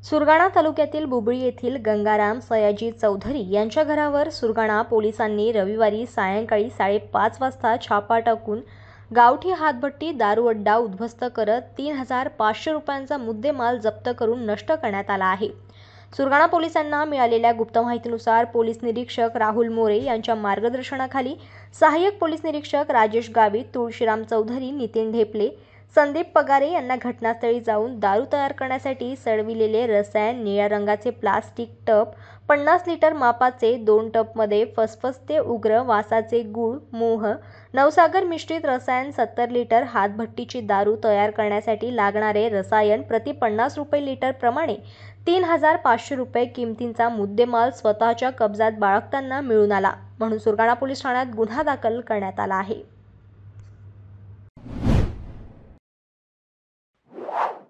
सुरगाणा तालुक्यातील बुबळी येथील गंगाराम सयाजी चौधरी यांच्या घरावर सुरगाणा पोलिसांनी रविवारी सायंकाळी 5:30 वाजता छापा टाकून गावठी हातभट्टी दारू अड्डा उद्ध्वस्त करत 3,500 रुपयांचा मुद्देमाल जप्त करून नष्ट करण्यात आला आहे। सुरगाणा पोलिसांना मिळालेल्या गुप्त माहितीनुसार पोलीस निरीक्षक राहुल मोरे यांच्या मार्गदर्शनाखाली सहाय्यक पोलीस निरीक्षक राजेश गावित, तुळशीराम चौधरी, नितीन ढेपले, संदीप पगारे यांना घटनास्थळी जाऊन दारू तयार करण्यासाठी सडविलेले रसायन, निळ्या रंगाचे प्लास्टिक टब, 50 लिटर मापाचे 2 टबमध्ये फसफसते उग्र वासाचे गूळ, मोह, नवसागर मिश्रित रसायन, 70 लिटर हातभट्टीची दारू तयार करण्यासाठी लागणारे रसायन प्रति 50 रुपये लिटर प्रमाणे 3,500 रुपये किमतीचा मुद्देमाल स्वतःच्या कब्जात बाळगताना मिळून आला, म्हणून सुरगाणा पोलीस ठाण्यात गुन्हा दाखल करण्यात आला आहे।